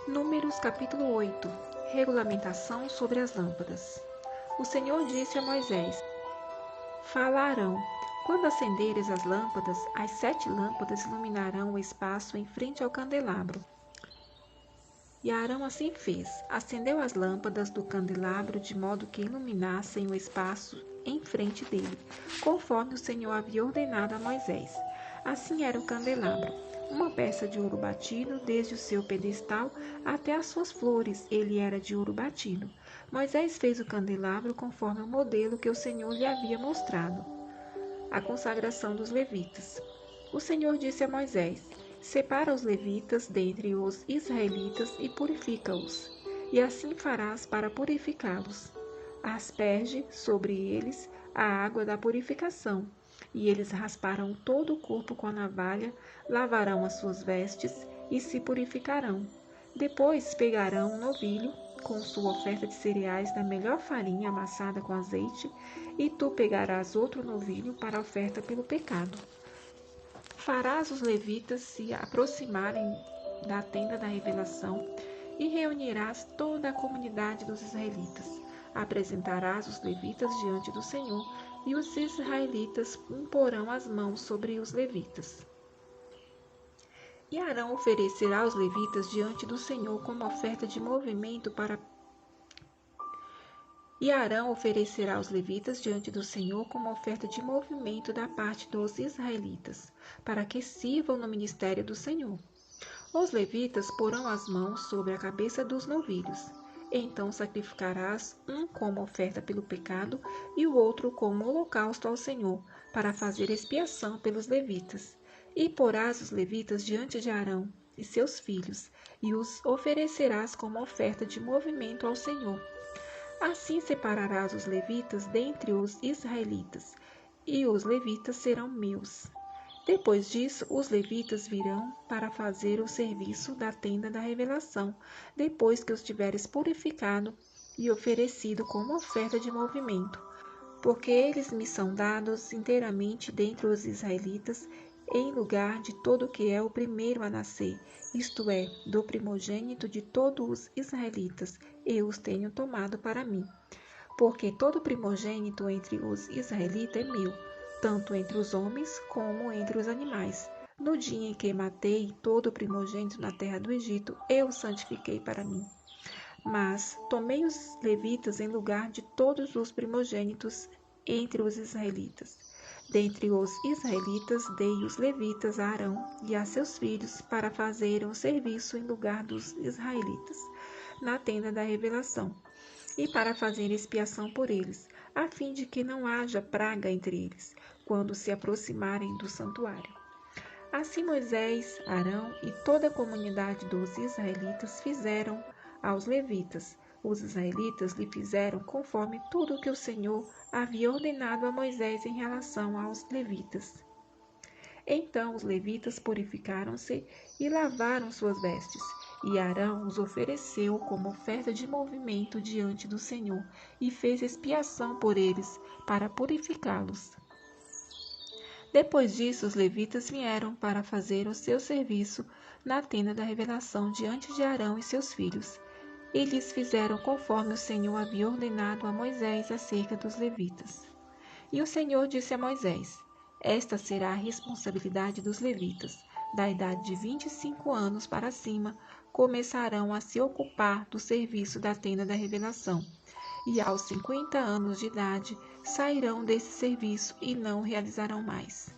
Números capítulo 8. Regulamentação sobre as lâmpadas. O Senhor disse a Moisés: Fala a Arão: quando acenderes as lâmpadas, as 7 lâmpadas iluminarão o espaço em frente ao candelabro. E Arão assim fez. Acendeu as lâmpadas do candelabro de modo que iluminassem o espaço em frente dele, conforme o Senhor havia ordenado a Moisés. Assim era o candelabro, uma peça de ouro batido, desde o seu pedestal até as suas flores, ele era de ouro batido. Moisés fez o candelabro conforme o modelo que o Senhor lhe havia mostrado. A consagração dos levitas. O Senhor disse a Moisés: Separa os levitas dentre os israelitas e purifica-os, e assim farás para purificá-los. Asperge sobre eles a água da purificação, e eles rasparão todo o corpo com a navalha, lavarão as suas vestes e se purificarão. Depois pegarão um novilho com sua oferta de cereais da melhor farinha amassada com azeite, e tu pegarás outro novilho para a oferta pelo pecado. Farás os levitas se aproximarem da tenda da revelação e reunirás toda a comunidade dos israelitas. Apresentarás os levitas diante do Senhor, e os israelitas imporão as mãos sobre os levitas. E Arão oferecerá os levitas diante do Senhor como oferta de movimento para da parte dos israelitas, para que sirvam no ministério do Senhor. Os levitas porão as mãos sobre a cabeça dos novilhos. Então sacrificarás um como oferta pelo pecado e o outro como holocausto ao Senhor, para fazer expiação pelos levitas. E porás os levitas diante de Arão e seus filhos, e os oferecerás como oferta de movimento ao Senhor. Assim separarás os levitas dentre os israelitas, e os levitas serão meus. Depois disso, os levitas virão para fazer o serviço da tenda da revelação, depois que os tiveres purificado e oferecido como oferta de movimento, porque eles me são dados inteiramente dentre os israelitas, em lugar de todo o que é o primeiro a nascer, isto é, do primogênito de todos os israelitas, eu os tenho tomado para mim. Porque todo primogênito entre os israelitas é meu, tanto entre os homens como entre os animais. No dia em que matei todo o primogênito na terra do Egito, eu o santifiquei para mim. Mas tomei os levitas em lugar de todos os primogênitos entre os israelitas. Dentre os israelitas dei os levitas a Arão e a seus filhos para fazerem o serviço em lugar dos israelitas, na tenda da revelação, e para fazer expiação por eles, a fim de que não haja praga entre eles, quando se aproximarem do santuário. Assim Moisés, Arão e toda a comunidade dos israelitas fizeram aos levitas. Os israelitas lhe fizeram conforme tudo o que o Senhor havia ordenado a Moisés em relação aos levitas. Então os levitas purificaram-se e lavaram suas vestes, e Arão os ofereceu como oferta de movimento diante do Senhor, e fez expiação por eles, para purificá-los. Depois disso, os levitas vieram para fazer o seu serviço na tenda da revelação diante de Arão e seus filhos. E lhes fizeram conforme o Senhor havia ordenado a Moisés acerca dos levitas. E o Senhor disse a Moisés: Esta será a responsabilidade dos levitas. Da idade de 25 anos para cima, começarão a se ocupar do serviço da tenda da revelação. E aos 50 anos de idade, sairão desse serviço e não o realizarão mais.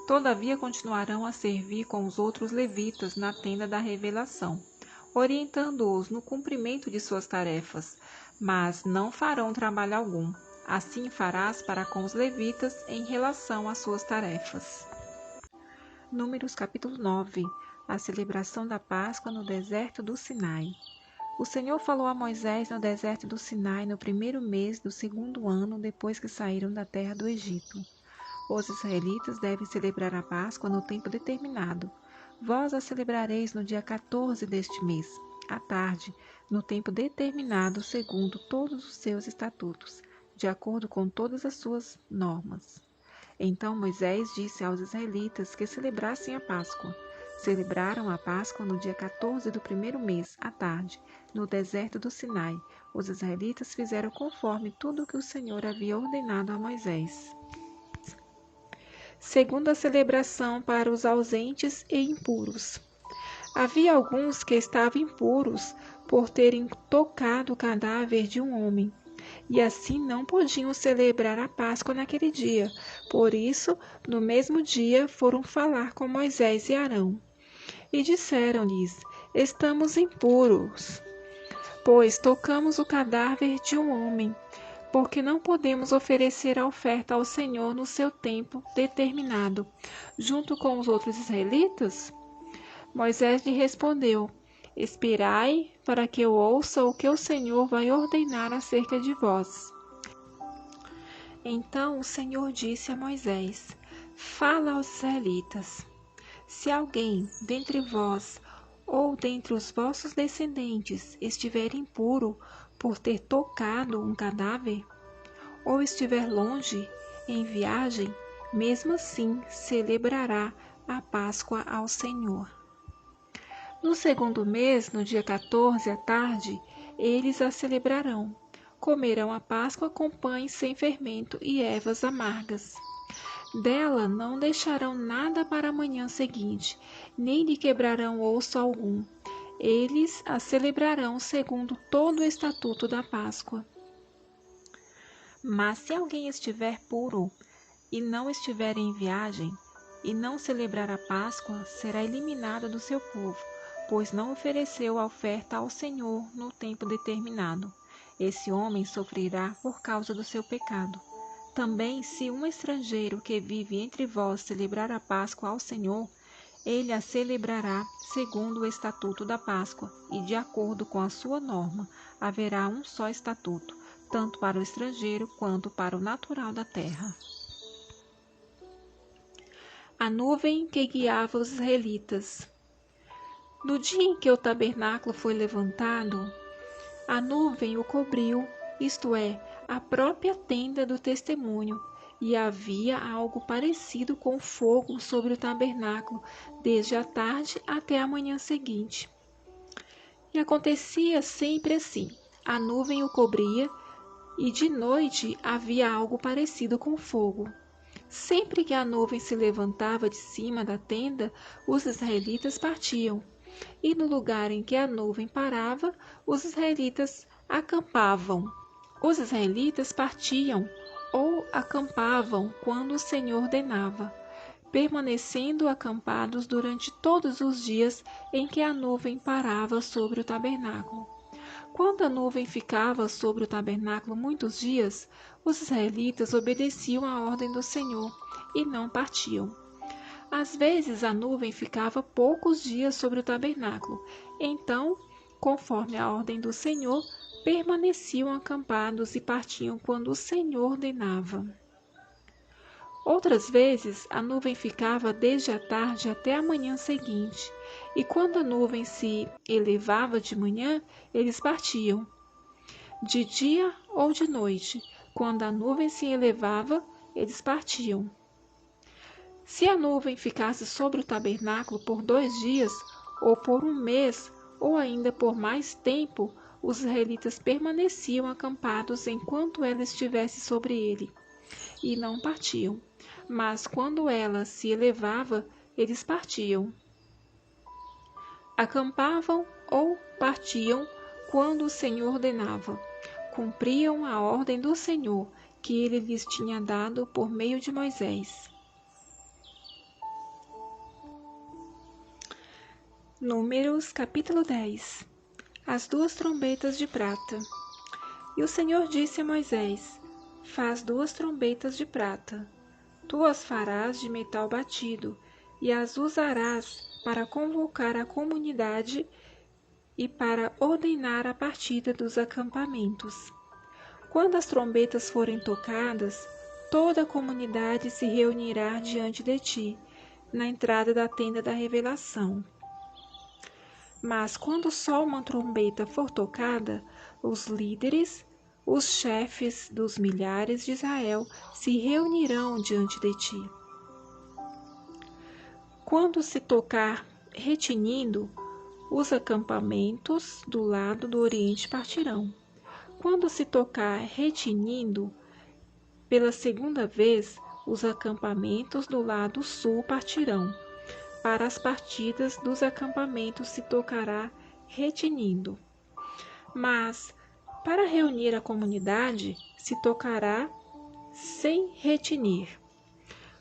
Todavia continuarão a servir com os outros levitas na tenda da revelação, orientando-os no cumprimento de suas tarefas, mas não farão trabalho algum. Assim farás para com os levitas em relação às suas tarefas. Números capítulo 9. A celebração da Páscoa no deserto do Sinai. O Senhor falou a Moisés no deserto do Sinai no primeiro mês do 2º ano depois que saíram da terra do Egito. Os israelitas devem celebrar a Páscoa no tempo determinado. Vós a celebrareis no dia 14 deste mês, à tarde, no tempo determinado segundo todos os seus estatutos, de acordo com todas as suas normas. Então Moisés disse aos israelitas que celebrassem a Páscoa. Celebraram a Páscoa no dia 14 do primeiro mês, à tarde, no deserto do Sinai. Os israelitas fizeram conforme tudo o que o Senhor havia ordenado a Moisés. Segunda celebração para os ausentes e impuros. Havia alguns que estavam impuros por terem tocado o cadáver de um homem, e assim não podiam celebrar a Páscoa naquele dia. Por isso, no mesmo dia, foram falar com Moisés e Arão. E disseram-lhes: Estamos impuros, pois tocamos o cadáver de um homem, porque não podemos oferecer a oferta ao Senhor no seu tempo determinado, junto com os outros israelitas? Moisés lhe respondeu: Esperai para que eu ouça o que o Senhor vai ordenar acerca de vós. Então o Senhor disse a Moisés: Fala aos israelitas: Se alguém dentre vós ou dentre os vossos descendentes estiver impuro por ter tocado um cadáver, ou estiver longe em viagem, mesmo assim celebrará a Páscoa ao Senhor. No segundo mês, no dia 14 à tarde, eles a celebrarão. Comerão a Páscoa com pães sem fermento e ervas amargas. Dela não deixarão nada para a manhã seguinte, nem lhe quebrarão osso algum. Eles a celebrarão segundo todo o estatuto da Páscoa. Mas se alguém estiver puro e não estiver em viagem, e não celebrar a Páscoa, será eliminado do seu povo, pois não ofereceu a oferta ao Senhor no tempo determinado. Esse homem sofrerá por causa do seu pecado. Também, se um estrangeiro que vive entre vós celebrar a Páscoa ao Senhor, ele a celebrará segundo o estatuto da Páscoa, e de acordo com a sua norma, haverá um só estatuto, tanto para o estrangeiro quanto para o natural da terra. A nuvem que guiava os israelitas. No dia em que o tabernáculo foi levantado, a nuvem o cobriu, isto é, a própria tenda do testemunho, e havia algo parecido com fogo sobre o tabernáculo, desde a tarde até a manhã seguinte. E acontecia sempre assim: a nuvem o cobria, e de noite havia algo parecido com fogo. Sempre que a nuvem se levantava de cima da tenda, os israelitas partiam. E no lugar em que a nuvem parava, os israelitas acampavam. Os israelitas partiam ou acampavam quando o Senhor ordenava, permanecendo acampados durante todos os dias em que a nuvem parava sobre o tabernáculo. Quando a nuvem ficava sobre o tabernáculo muitos dias, os israelitas obedeciam à ordem do Senhor e não partiam. Às vezes a nuvem ficava poucos dias sobre o tabernáculo. Então, conforme a ordem do Senhor, permaneciam acampados e partiam quando o Senhor ordenava. Outras vezes a nuvem ficava desde a tarde até a manhã seguinte, e quando a nuvem se elevava de manhã, eles partiam. De dia ou de noite, quando a nuvem se elevava, eles partiam. Se a nuvem ficasse sobre o tabernáculo por 2 dias, ou por 1 mês, ou ainda por mais tempo, os israelitas permaneciam acampados enquanto ela estivesse sobre ele, e não partiam. Mas quando ela se elevava, eles partiam. Acampavam ou partiam quando o Senhor ordenava. Cumpriam a ordem do Senhor, que ele lhes tinha dado por meio de Moisés. Números capítulo 10. As 2 trombetas de prata. E o Senhor disse a Moisés: Faz 2 trombetas de prata. Tu as farás de metal batido, e as usarás para convocar a comunidade e para ordenar a partida dos acampamentos. Quando as trombetas forem tocadas, toda a comunidade se reunirá diante de ti, na entrada da tenda da revelação. Mas quando só uma trombeta for tocada, os líderes, os chefes dos milhares de Israel se reunirão diante de ti. Quando se tocar retinindo, os acampamentos do lado do oriente partirão. Quando se tocar retinindo, pela segunda vez, os acampamentos do lado sul partirão. Para as partidas dos acampamentos se tocará retinindo. Mas, para reunir a comunidade, se tocará sem retinir.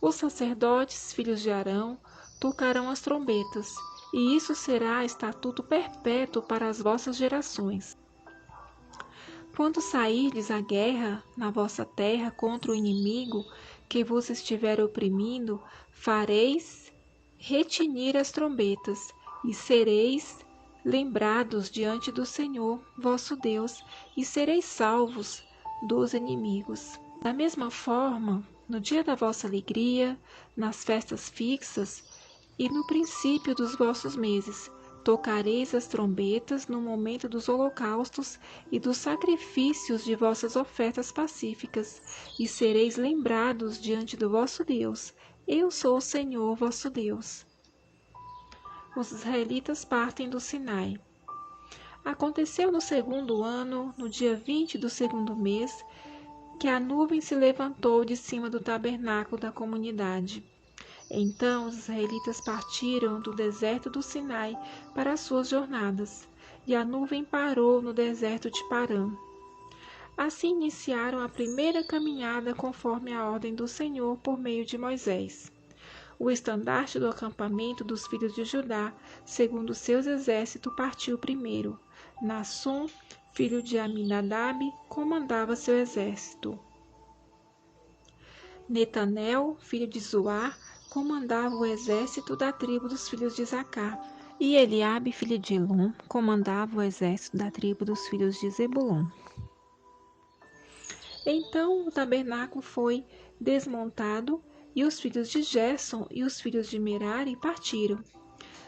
Os sacerdotes, filhos de Arão, tocarão as trombetas, e isso será estatuto perpétuo para as vossas gerações. Quando sairdes à guerra na vossa terra contra o inimigo que vos estiver oprimindo, fareis retinir as trombetas, e sereis lembrados diante do Senhor vosso Deus, e sereis salvos dos inimigos. Da mesma forma, no dia da vossa alegria, nas festas fixas e no princípio dos vossos meses, tocareis as trombetas no momento dos holocaustos e dos sacrifícios de vossas ofertas pacíficas, e sereis lembrados diante do vosso Deus. Eu sou o Senhor vosso Deus. Os israelitas partem do Sinai. Aconteceu no segundo ano, no dia 20 do segundo mês, que a nuvem se levantou de cima do tabernáculo da comunidade. Então os israelitas partiram do deserto do Sinai para as suas jornadas, e a nuvem parou no deserto de Parã. Assim iniciaram a primeira caminhada conforme a ordem do Senhor por meio de Moisés. O estandarte do acampamento dos filhos de Judá, segundo seus exércitos, partiu primeiro. Nassum, filho de Aminadab, comandava seu exército. Netanel, filho de Zuar, comandava o exército da tribo dos filhos de Isacar. E Eliabe, filho de Elon, comandava o exército da tribo dos filhos de Zebulon. Então o tabernáculo foi desmontado, e os filhos de Gerson e os filhos de Merari partiram,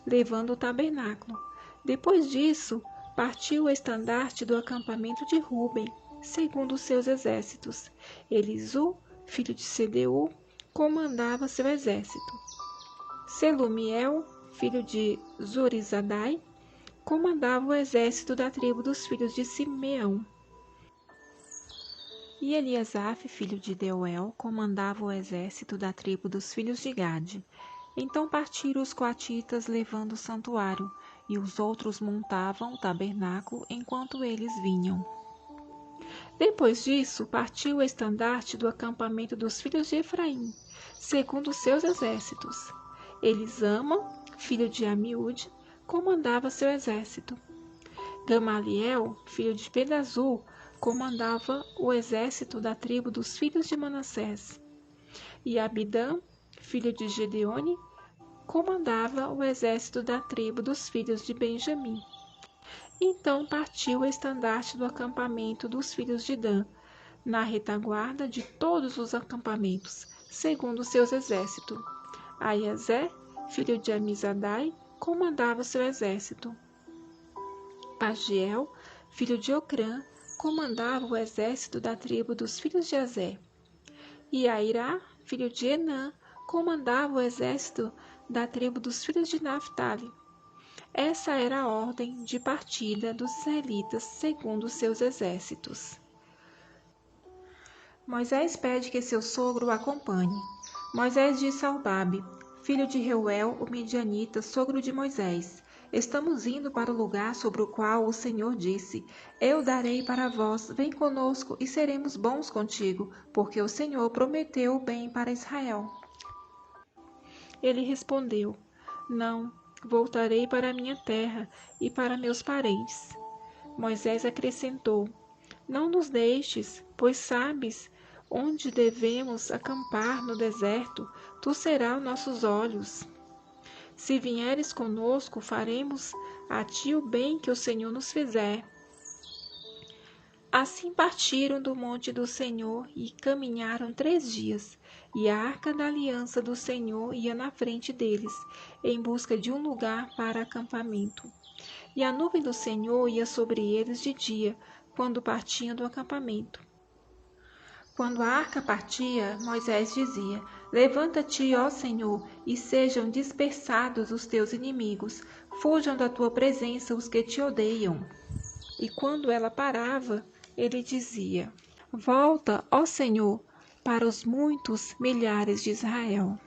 levando o tabernáculo. Depois disso, partiu o estandarte do acampamento de Ruben, segundo os seus exércitos. Elisu, filho de Sedeu, comandava seu exército. Selumiel, filho de Zurizadai, comandava o exército da tribo dos filhos de Simeão. E Eliasaf, filho de Deuel, comandava o exército da tribo dos filhos de Gade. Então partiram os coatitas levando o santuário, e os outros montavam o tabernáculo enquanto eles vinham. Depois disso, partiu o estandarte do acampamento dos filhos de Efraim, segundo os seus exércitos. Elisama, filho de Amiúde, comandava seu exército. Gamaliel, filho de Pedazur, comandava o exército da tribo dos filhos de Manassés. E Abidã, filho de Gedeone, comandava o exército da tribo dos filhos de Benjamim. Então partiu o estandarte do acampamento dos filhos de Dan, na retaguarda de todos os acampamentos, segundo seus exércitos. Aiazé, filho de Amizadai, comandava seu exército. Pagiel, filho de Ocrã, comandava o exército da tribo dos filhos de Azé. E Airá, filho de Enã, comandava o exército da tribo dos filhos de Naphtali. Essa era a ordem de partida dos israelitas segundo seus exércitos. Moisés pede que seu sogro o acompanhe. Moisés disse a Albabe, filho de Reuel, o midianita, sogro de Moisés: Estamos indo para o lugar sobre o qual o Senhor disse: Eu darei para vós, vem conosco e seremos bons contigo, porque o Senhor prometeu o bem para Israel. Ele respondeu: Não, voltarei para a minha terra e para meus parentes. Moisés acrescentou: Não nos deixes, pois sabes onde devemos acampar no deserto, tu serás nossos olhos. Se vieres conosco, faremos a ti o bem que o Senhor nos fizer. Assim partiram do monte do Senhor e caminharam 3 dias, e a arca da aliança do Senhor ia na frente deles, em busca de um lugar para acampamento. E a nuvem do Senhor ia sobre eles de dia, quando partiam do acampamento. Quando a arca partia, Moisés dizia: Levanta-te, ó Senhor, e sejam dispersados os teus inimigos, fujam da tua presença os que te odeiam. E quando ela parava, ele dizia: Volta, ó Senhor, para os muitos milhares de Israel.